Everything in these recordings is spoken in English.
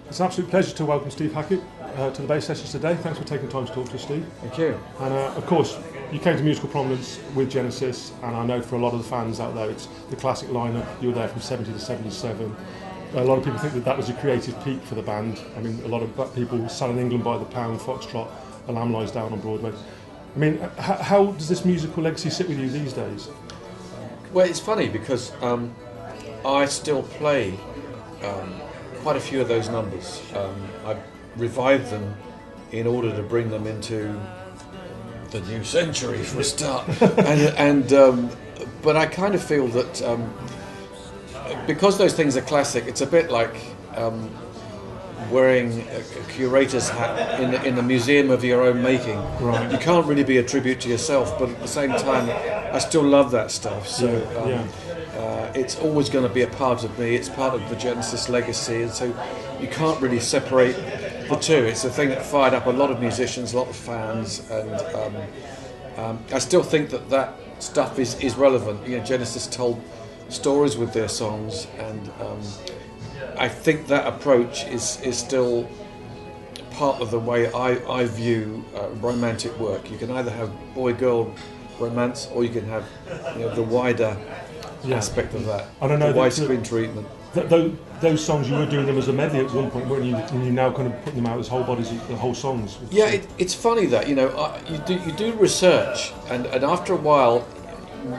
It's an absolute pleasure to welcome Steve Hackett to the bass sessions today. Thanks for taking time to talk to us, Steve. Thank you. And of course, you came to musical prominence with Genesis, and I know for a lot of the fans out there, it's the classic lineup. You were there from 70 to 77. A lot of people think that that was a creative peak for the band. I mean, a lot of people sat in England by the pound, Foxtrot, A Lamb Lies Down on Broadway. I mean, how does this musical legacy sit with you these days? Well, it's funny because I still play quite a few of those numbers. I've revived them in order to bring them into the new century for a start. But I kind of feel that because those things are classic, it's a bit like wearing a curator's hat in the museum of your own making. Right. You can't really be a tribute to yourself, but at the same time, I still love that stuff. So it's always going to be a part of me. It's part of the Genesis legacy, and so you can't really separate the two. It's a thing that fired up a lot of musicians, a lot of fans, and I still think that stuff is relevant. You know, Genesis told stories with their songs, and I think that approach is still part of the way I view romantic work. You can either have boy-girl romance, or you can have the wider aspect of that. I don't know, the widescreen treatment. Those songs, you were doing them as a medley at one point, weren't you? And you now kind of putting them out as whole bodies, the whole songs. Yeah, it's funny that you do research, and after a while,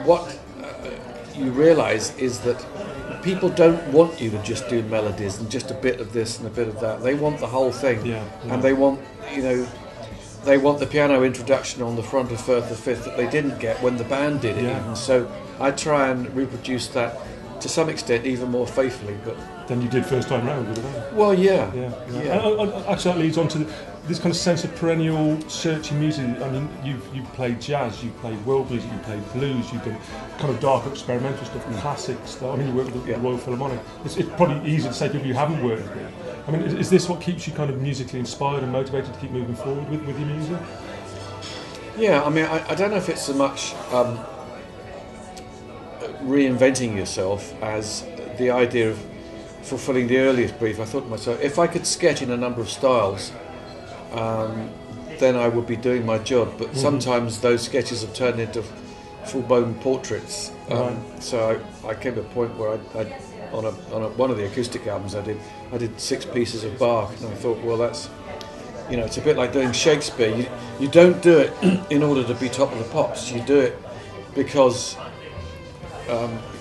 what you realise is that people don't want you to just do melodies and just a bit of this and a bit of that. They want the whole thing, and they want the piano introduction on the front of Firth the Fifth that they didn't get when the band did it. Even. So I try and reproduce that to some extent even more faithfully, but than you did first time round with the band. Well, yeah. Actually, that leads on to this kind of sense of perennial searching music. I mean, you've played jazz, you've played world music, you've played blues, you've done kind of dark experimental stuff, classic stuff. I mean, you work with the Royal Philharmonic. It's probably easy to say people you haven't worked with. I mean, is this what keeps you kind of musically inspired and motivated to keep moving forward with your music? Yeah, I mean, I don't know if it's so much reinventing yourself as the idea of fulfilling the earliest brief. I thought to myself, if I could sketch in a number of styles, then I would be doing my job. But sometimes those sketches have turned into full-blown portraits. So I came to a point where on one of the acoustic albums I did 6 pieces of Bach, and I thought, well, that's it's a bit like doing Shakespeare. You don't do it in order to be top of the pops. You do it because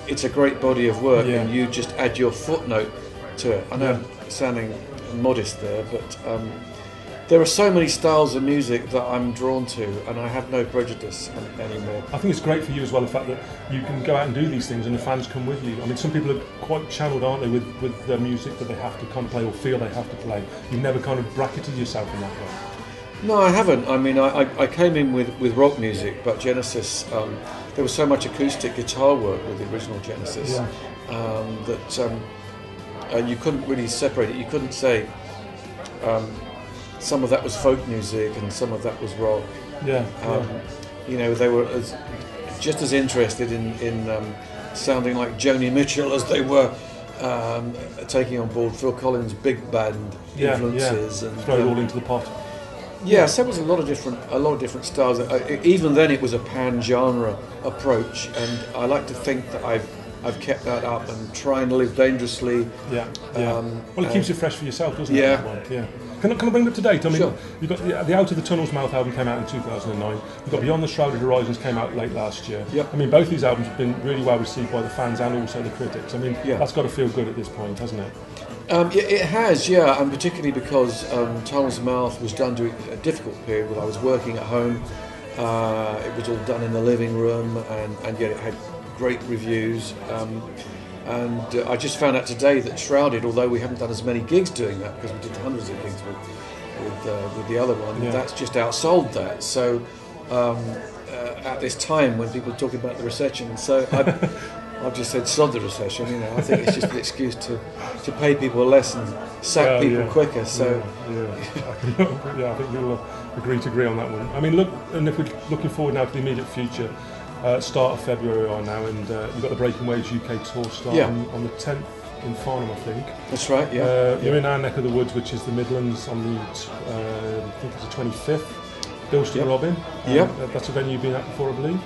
it's a great body of work, and you just add your footnote to it. I know I'm sounding modest there, but there are so many styles of music that I'm drawn to, and I have no prejudice anymore. I think it's great for you as well, the fact that you can go out and do these things and the fans come with you. I mean, some people are quite channeled, aren't they, with their music that they have to kind of play or feel they have to play. You've never kind of bracketed yourself in that way. No, I haven't. I mean, I came in with rock music, but Genesis, there was so much acoustic guitar work with the original Genesis that you couldn't really separate it. You couldn't say some of that was folk music and some of that was rock. They were just as interested in sounding like Joni Mitchell as they were taking on board Phil Collins' big band influences and throw it all into the pot. Yes, there was a lot of different styles. Even then, it was a pan-genre approach, and I like to think that I've kept that up and try and live dangerously. Well, it keeps it fresh for yourself, doesn't it? Yeah. Can I bring it up to date? I mean, sure. You've got the Out of the Tunnel's Mouth album came out in 2009. You've got Beyond the Shrouded Horizons came out late last year. Yep. I mean, both these albums have been really well received by the fans and also the critics. I mean, that's got to feel good at this point, hasn't it? It has, and particularly because Tunnel's Mouth was done during a difficult period when I was working at home. It was all done in the living room, and yet it had great reviews. And I just found out today that Shrouded, although we haven't done as many gigs doing that because we did hundreds of gigs with the other one, that's just outsold that. So at this time when people are talking about the recession, so I've just said sod the recession. I think it's just an excuse to pay people less and sack people quicker. So I think you'll agree on that one. I mean, look, and if we're looking forward now to the immediate future. Start of February we are now, and you've got the Breaking Waves UK tour starting on the 10th in Farnham, I think. That's right, yeah. You're in our neck of the woods, which is the Midlands, on the, I think it's the 25th. Bilston Robin. That's a venue you've been at before, I believe.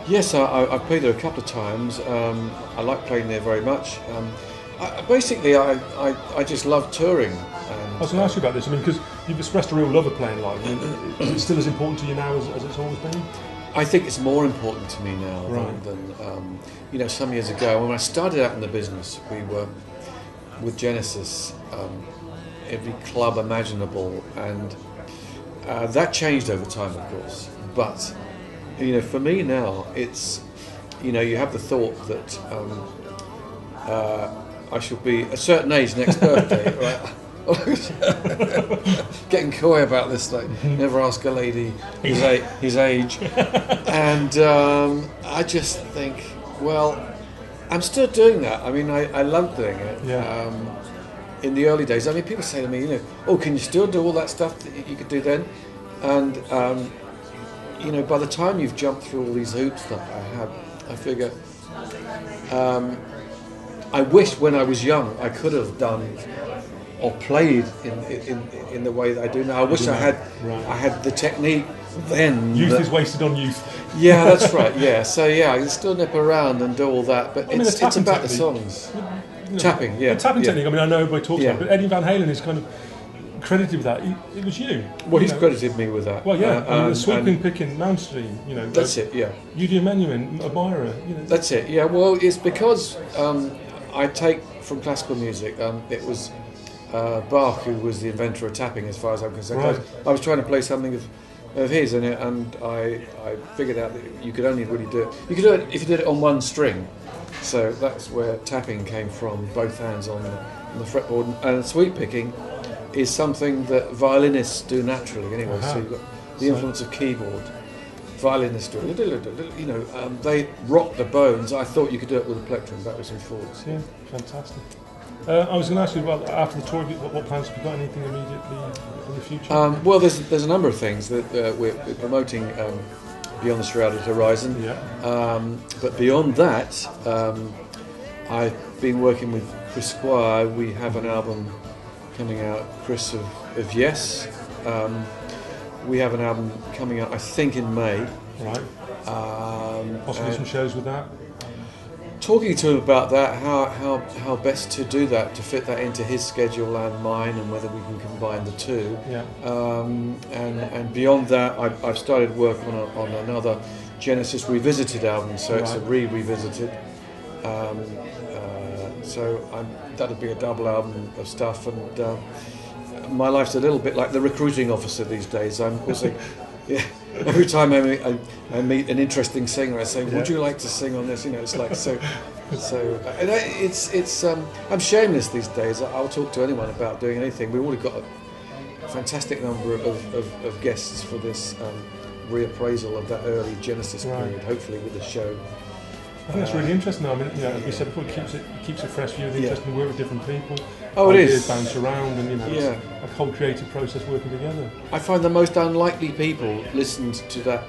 Yes, I've played there a couple of times. I like playing there very much. I just love touring. I was going to ask you about this. I mean, because you've expressed a real love of playing live. I mean, is it still as important to you now as it's always been? I think it's more important to me now than some years ago. When I started out in the business, we were with Genesis, every club imaginable, and that changed over time, of course. But for me now, it's you have the thought that I shall be a certain age next birthday, right? Getting coy about this, like never ask a lady his age, and I just think, well, I'm still doing that. I mean, I love doing it. Yeah. In the early days, I mean, people say to me, oh, can you still do all that stuff that you could do then? And by the time you've jumped through all these hoops that I have, I figure, I wish when I was young I could have done or played in the way that I do now. I wish I had the technique then. Youth is wasted on youth. Yeah, that's right. Yeah, so I can still nip around and do all that, but it's about the songs. Tapping, yeah. The tapping technique. I mean, I know everybody talks about it, but Eddie Van Halen is kind of credited with that. It was you. Well, he's credited me with that. Well, yeah. The sweeping, picking, mainstream. That's it. Yeah. Udi Menuhin, admirer. That's it. Yeah. Well, it's because I take from classical music. It was Bach who was the inventor of tapping, as far as I'm concerned. Right. I was trying to play something of his, and I figured out that you could only really do it. You could do it if you did it on one string. So that's where tapping came from, both hands on the fretboard. And sweep picking is something that violinists do naturally anyway. So you've got the influence of keyboard. Violinists do it. They rock the bones. I thought you could do it with a plectrum, backwards and forwards. Yeah, fantastic. I was going to ask you, well, after the tour, what plans have you got? Anything immediately in the future? Well, there's a number of things that we're promoting beyond the Shrouded Horizon. Yeah. But beyond that, I've been working with Chris Squire. We have an album coming out, Chris of Yes. We have an album coming out, I think, in May. Right. Possibly some shows with that. Talking to him about that, how best to do that, to fit that into his schedule and mine, and whether we can combine the two. Yeah. And beyond that, I've started work on another Genesis Revisited album, so it's a revisited. So that'll be a double album of stuff, and my life's a little bit like the recruiting officer these days. I'm also, every time I meet an interesting singer, I say, "Would you like to sing on this?" It's like so. And it's I'm shameless these days. I'll talk to anyone about doing anything. We've already got a fantastic number of guests for this reappraisal of that early Genesis period. Hopefully with a show. I think that's really interesting. I mean, as we said before, it keeps it fresh for you. It's interesting to work with different people. Oh, it is. Bounce around, and it's a whole creative process working together. I find the most unlikely people listened to that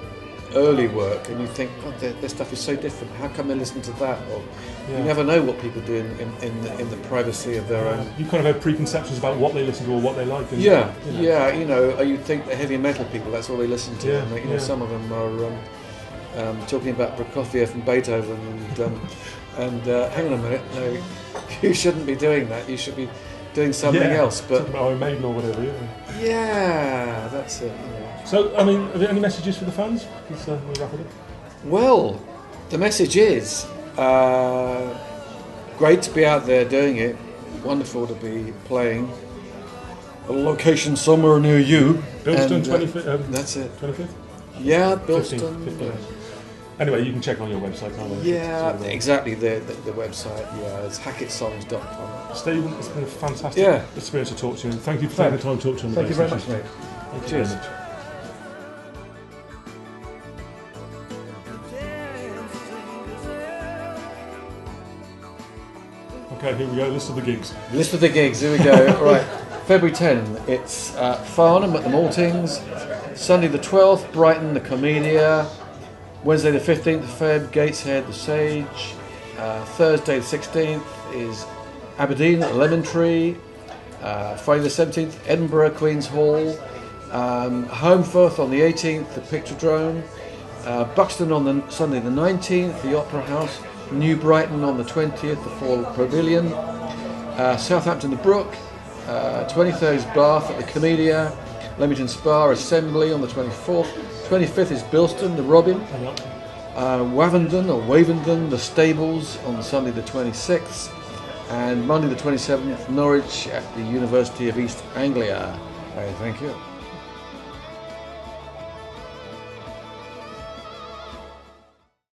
early work, and you think, God, their stuff is so different. How come they listen to that? Or you never know what people do in the privacy of their own. You kind of have preconceptions about what they listen to or what they like. You'd think the heavy metal people, that's all they listen to. Yeah, and some of them are. Talking about Prokofiev and Beethoven and hang on a minute, no, you shouldn't be doing that. You should be doing something else. But talking about Iron Maiden or whatever. Yeah, that's it. So, I mean, are there any messages for the fans? We'll wrap it up. Well, the message is great to be out there doing it. Wonderful to be playing a location somewhere near you. Bilston, 25th. That's it. 25th. Yeah, Bilston. 15th. Anyway, you can check on your website, can't you? Yeah, exactly, the website, it's hackettsongs.com. Stephen, it's been a fantastic experience to talk to you, and thank you for taking the time to talk to me. Thank you very much, mate. Cheers. Very much. Okay, here we go, list of the gigs. List of the gigs, here we go. Right, February 10, it's Farnham at the Maltings. Sunday the 12th, Brighton, the Comedia. Wednesday the 15th of Feb, Gateshead, the Sage. Thursday the 16th is Aberdeen at the Lemon Tree. Friday the 17th, Edinburgh, Queen's Hall. Homeforth on the 18th, the Pictodrome. Buxton on the Sunday the 19th, the Opera House. New Brighton on the 20th, the Fall Pavilion. Southampton the Brook. 23rd is Bath at the Comedia. Leamington Spa Assembly on the 24th. 25th is Bilston, the Robin. Wavendon, the Stables on Sunday the 26th. And Monday the 27th, Norwich at the University of East Anglia. Thank you.